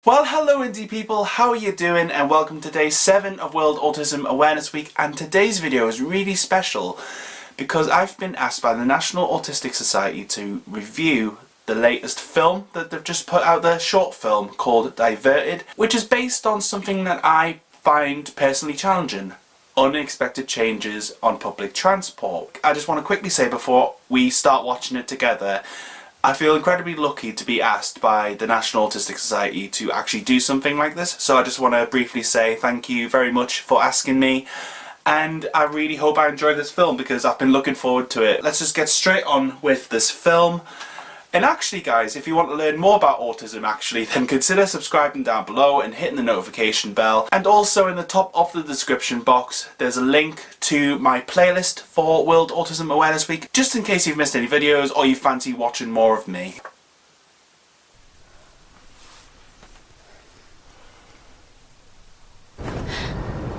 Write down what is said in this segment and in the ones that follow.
Well, hello indie people, how are you doing? And welcome to day 7 of World Autism Awareness Week. And today's video is really special because I've been asked by the National Autistic Society to review the latest film that they've just put out there, short film called Diverted, which is based on something that I find personally challenging: unexpected changes on public transport. I just want to quickly say before we start watching it together, I feel incredibly lucky to be asked by the National Autistic Society to actually do something like this, so I just want to briefly say thank you very much for asking me, and I really hope I enjoy this film because I've been looking forward to it. Let's just get straight on with this film. And actually guys, if you want to learn more about autism then consider subscribing down below and hitting the notification bell. And also in the top of the description box there's a link to my playlist for World Autism Awareness Week, just in case you've missed any videos or you fancy watching more of me.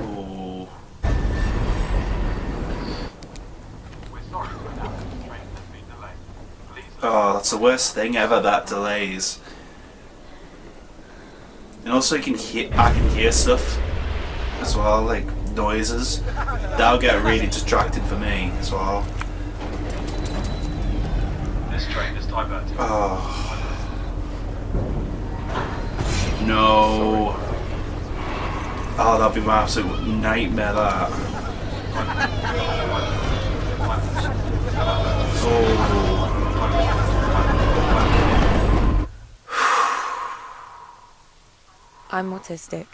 Ooh. Oh, that's the worst thing ever, that delays. And also I can hear stuff as well, like noises. That'll get really distracting for me as well. This train is diverted. Oh. No. Oh, that'd be my absolute nightmare, that. Oh. I'm autistic,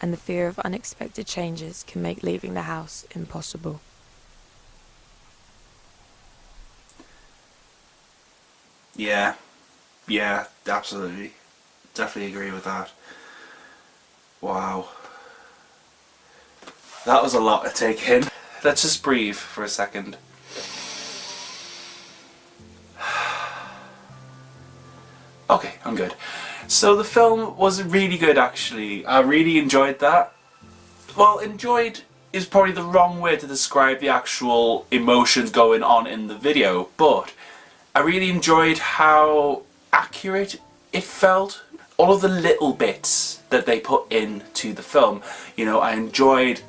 and the fear of unexpected changes can make leaving the house impossible. Yeah, absolutely. Definitely agree with that. Wow. That was a lot to take in. Let's just breathe for a second. Okay, I'm good. So the film was really good actually. I really enjoyed that. Well, enjoyed is probably the wrong way to describe the actual emotions going on in the video, but I really enjoyed how accurate it felt. All of the little bits that they put into the film. You know, I enjoyed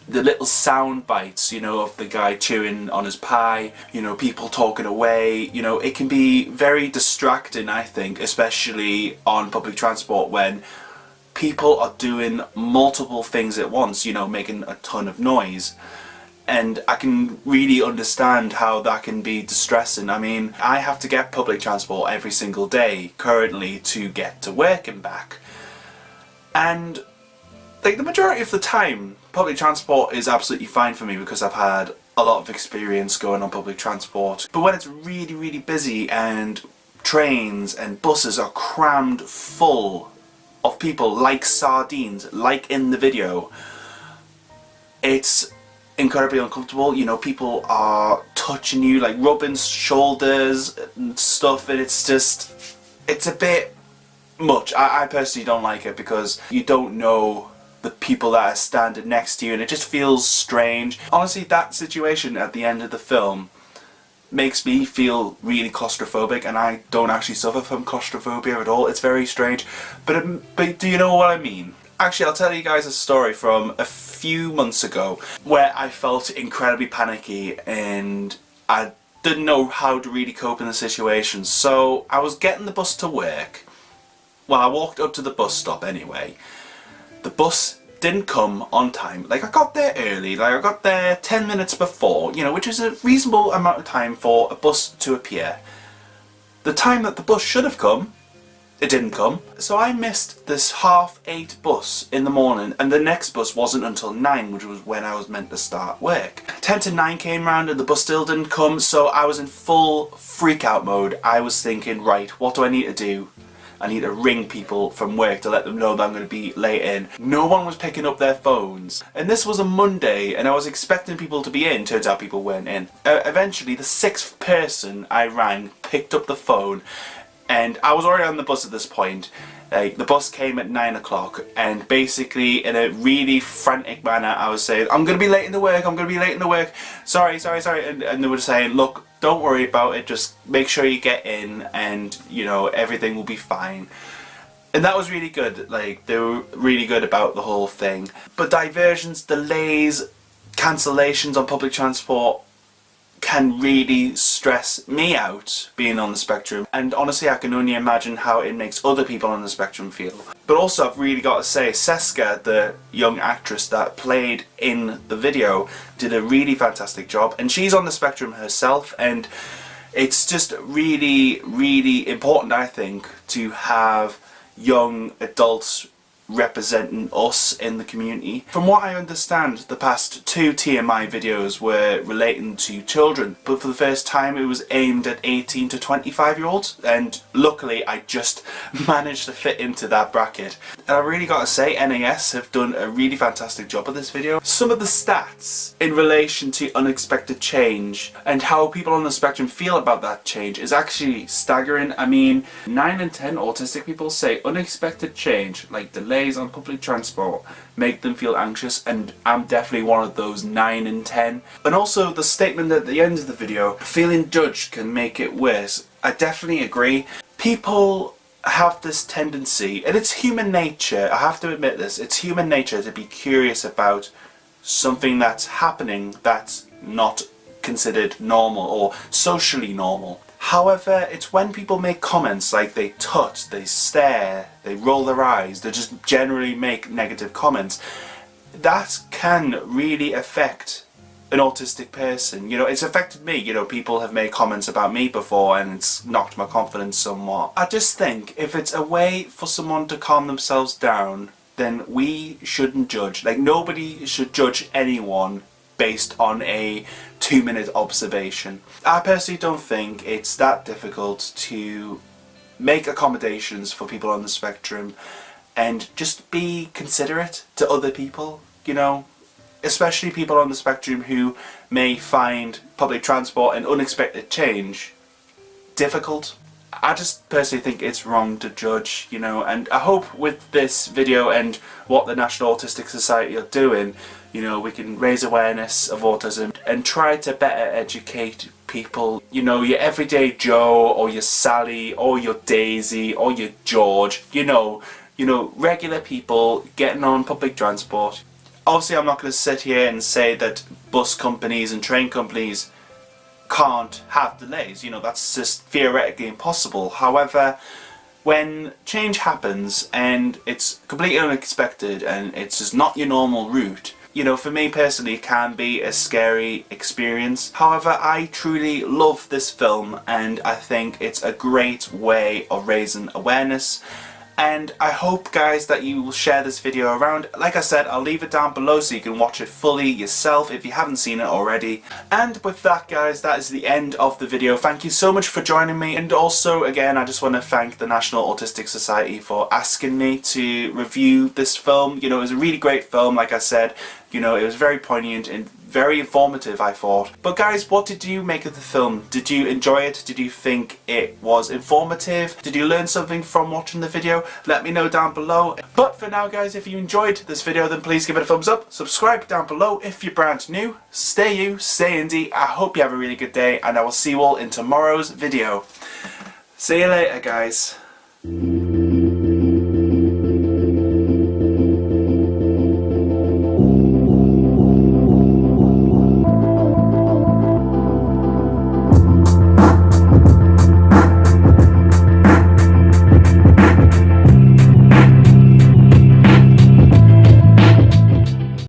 the little sound bites, you know, of the guy chewing on his pie, you know, people talking away. You know, it can be very distracting, I think, especially on public transport when people are doing multiple things at once, you know, making a ton of noise. And I can really understand how that can be distressing. I mean, I have to get public transport every single day currently to get to work and back. And like the majority of the time, public transport is absolutely fine for me because I've had a lot of experience going on public transport. But when it's really, really busy and trains and buses are crammed full of people like sardines, like in the video, it's incredibly uncomfortable. You know, people are touching you, like rubbing shoulders and stuff, and it's just, it's a bit much. I personally don't like it because you don't know the people that are standing next to you and it just feels strange. Honestly, that situation at the end of the film makes me feel really claustrophobic, and I don't actually suffer from claustrophobia at all. It's very strange, but do you know what I mean? Actually, I'll tell you guys a story from a few months ago where I felt incredibly panicky and I didn't know how to really cope in the situation. So I was getting the bus to work. Well, I walked up to the bus stop anyway. The bus didn't come on time. Like, I got there early, like I got there 10 minutes before, you know, which is a reasonable amount of time for a bus to appear. The time that the bus should have come, it didn't come. So I missed this 8:30 bus in the morning, and the next bus wasn't until 9, which was when I was meant to start work. 10 to 9 came round and the bus still didn't come, so I was in full freak out mode. I was thinking, right, what do I need to do? I need to ring people from work to let them know that I'm going to be late in. No one was picking up their phones. And this was a Monday and I was expecting people to be in. Turns out people weren't in. Eventually the 6th person I rang picked up the phone, and I was already on the bus at this point. The bus came at 9 o'clock, and basically in a really frantic manner I was saying, I'm going to be late in the work, I'm going to be late in the work, sorry, and they were saying, look, don't worry about it, just make sure you get in and, you know, everything will be fine. And that was really good, like, they were really good about the whole thing. But diversions, delays, cancellations on public transport can really stress me out being on the spectrum, and honestly I can only imagine how it makes other people on the spectrum feel. But also I've really got to say, Seska, the young actress that played in the video, did a really fantastic job, and she's on the spectrum herself, and it's just really, really important, I think, to have young adults representing us in the community. From what I understand, the past 2 TMI videos were relating to children, but for the first time it was aimed at 18 to 25 year olds, and luckily I just managed to fit into that bracket. And I really gotta say, NAS have done a really fantastic job of this video. Some of the stats in relation to unexpected change and how people on the spectrum feel about that change is actually staggering. I mean, 9 in 10 autistic people say unexpected change, like delays on public transport, make them feel anxious, and I'm definitely one of those 9 in 10. And also the statement at the end of the video, feeling judged can make it worse. I definitely agree. People have this tendency, and it's human nature, I have to admit this, it's human nature to be curious about something that's happening that's not considered normal or socially normal. However, it's when people make comments like they tut, they stare, they roll their eyes, they just generally make negative comments, that can really affect an autistic person. You know, it's affected me. You know, people have made comments about me before and it's knocked my confidence somewhat. I just think if it's a way for someone to calm themselves down, then we shouldn't judge. Like, nobody should judge anyone based on a 2-minute observation. I personally don't think it's that difficult to make accommodations for people on the spectrum and just be considerate to other people, you know, especially people on the spectrum who may find public transport and unexpected change difficult. I just personally think it's wrong to judge, you know, and I hope with this video and what the National Autistic Society are doing, you know, we can raise awareness of autism and try to better educate people. You know, your everyday Joe or your Sally or your Daisy or your George, you know, regular people getting on public transport. Obviously I'm not going to sit here and say that bus companies and train companies can't have delays, you know, that's just theoretically impossible. However, when change happens and it's completely unexpected and it's just not your normal route, you know, for me personally it can be a scary experience. However, I truly love this film and I think it's a great way of raising awareness. And I hope, guys, that you will share this video around. Like I said, I'll leave it down below so you can watch it fully yourself if you haven't seen it already. And with that, guys, that is the end of the video. Thank you so much for joining me. And also, again, I just want to thank the National Autistic Society for asking me to review this film. You know, it was a really great film, like I said. You know, it was very poignant and very informative, I thought. But guys, what did you make of the film? Did you enjoy it? Did you think it was informative? Did you learn something from watching the video? Let me know down below. But for now, guys, if you enjoyed this video, then please give it a thumbs up. Subscribe down below if you're brand new. Stay you, stay indie. I hope you have a really good day, and I will see you all in tomorrow's video. See you later, guys.